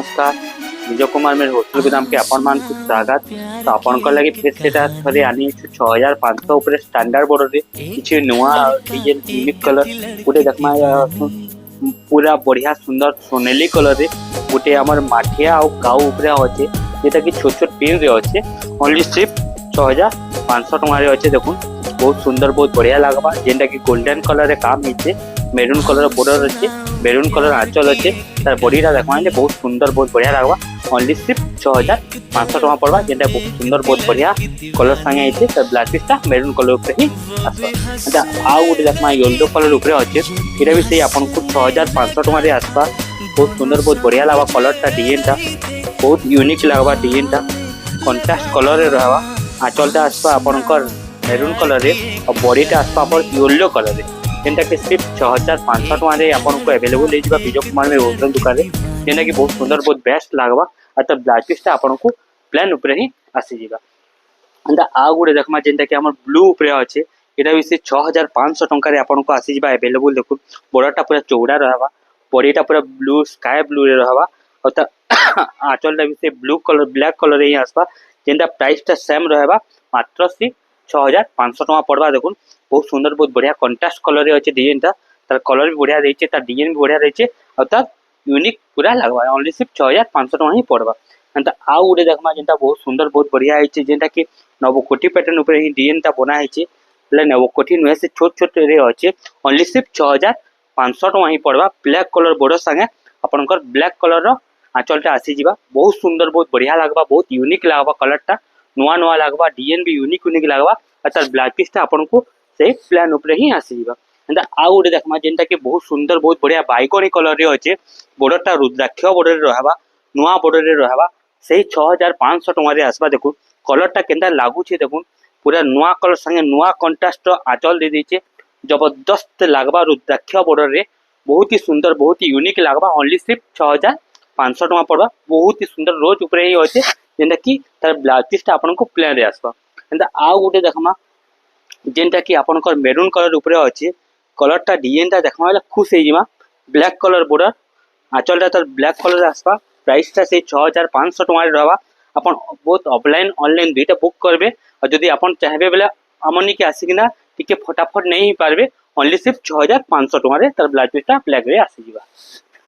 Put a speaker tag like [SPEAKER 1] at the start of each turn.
[SPEAKER 1] नमस्कार विजय कुमार मेरे होटल गोदाम के आपण मान स्वागत। तो आपण लगे फिर से थरे आनी 6500 ऊपर स्टैंडर्ड बॉर्डर रे किछि नुआ डिजाइन यूनिक कलर गोटे देखमा पूरा बढ़िया सुंदर सोनेली कलर रे गोटे हमर माठिया और गाउ ऊपर अच्छे जेटा कि छोट छोट पिन रे अच्छे ओनली सिर्फ 6500 टका रे अच्छे। देखुन बहुत सुंदर बहुत बढ़िया लगवा जेटा कि गोल्डन कलर रे काम नीचे मेरून कलर बॉर्डर अच्छे मेरून कलर आंचल अच्छे तार बॉडीटा देखा बहुत सुंदर बहुत बढ़िया लगवा ओनली सिर्फ 6500 टका पड़वा जेटा बहुत सुंदर बहुत बढ़िया कलर संगे आइछे तार ब्लाउज पीसटा मेरून कलर ऊपर ही आसबा। अच्छा आउ गोटे देखमा येलो कलर ऊपर अच्छे एटा भी से आपन को 6500 टका रे आसबा। बहुत सुंदर बहुत बढ़िया लगवा कलरटा डिजाइनटा बहुत यूनिक लगवा डिजाइनटा कंट्रास्ट कलर रे रहवा आंचलटा आसबा आपनकर मेरून कलर रे और बॉडीटा आसबा आपन येलो कलर रे जेनटा कि सिर्फ 6500 टका रे आपन को अवेलेबल ले जिबा विजय कुमार में होटल दुकान रे जेना कि बहुत सुंदर बहुत बेस्ट लागवा अत ब्लाउज पीसटा आपन को प्लेन ऊपर ही आसी जिबा। अंदा आ गुडे देखमा जेनटा कि हमर ब्लू ऊपर अछि एटा भी से 6500 टका रे आपन को आसी जिबा अवेलेबल। देखु बॉर्डरटा पूरा चौड़ा रहवा बॉडीटा पूरा ब्लू स्काई ब्लू रे रहवा और त आंचलटा भी से ब्लू कलर ब्लैक कलर रे आसबा जेनटा प्राइसटा सेम रहबा मात्र से 6500 टका पड़वा। देखुन बहुत सुंदर बहुत बढ़िया कंट्रास्ट कलर रे अछि डिजाइनटा तार कलर भी बढ़िया रहिছে तार डिजाइन भी बढ़िया रहिছে और तार यूनिक पूरा लगवा ओनली सिर्फ 6500 टका ही पड़वा। अंत आउ गुडे देखमा जेनटा बहुत सुंदर बहुत बढ़िया आइছে जेनटा कि नवकोटी पैटर्न ऊपर ही डिजाइनटा बना आइছে ले नवकोटी नुहे से छोट छोट रे अछि ओनली सिर्फ 6500 टका ही पड़वा। ब्लैक कलर बॉर्डर संगे आपनकर ब्लैक कलर रो आंचलटा आसी जिबा बहुत सुंदर बहुत बढ़िया लगवा बहुत यूनिक लगवा कलरटा नुआ नुआ लगवा डिजाइन भी यूनिक यूनिक लगवा और तार ब्लाउज पीसटा आपन को से प्लान ऊपर ही आसी जिबा। एंदा आउ गोटे देखमा जेनटा कि बहुत सुंदर बहुत बढ़िया बाइगनी कलर रे अछि बॉर्डरटा रुद्राक्ष बॉर्डर रे रहबा नुआ बॉर्डर रे रहबा से 6500 टका रे आसबा। देखु कलरटा केंदा लागु छे देखु पूरा नुआ कलर संगे नुआ कंट्रास्ट आंचल दे दीचे जबरदस्त लागबा रुद्राक्ष बॉर्डर रे बहुत ही सुंदर बहुत ही यूनिक लागबा ओनली सिर्फ 6500 टका पड़वा। बहुत ही सुंदर रोज ऊपर ही अछि जेनटा कि तार ब्लाउज पीसटा आपन को प्लेन रे आसबा। एंदा आउ गोटे देखमा जेनटा कि आपनकर मेरून कलर ऊपर अछि कलरटा डिजाइनटा देखमा वाला खुश हे जिमा ब्लैक कलर बॉर्डर आंचलटा तार ब्लैक कलर आसबा प्राइसटा से 6500 टका रे रहबा। अपन बहुत ऑफलाइन ऑनलाइन दुईटा बुक करबे और जदी अपन चाहबे बेला हमनी के आसीकिना टिके फटाफट नहीं पारबे ओनली सिर्फ 6500 टका रे तार ब्लाउज पीसटा ब्लैक रे आसी जिबा।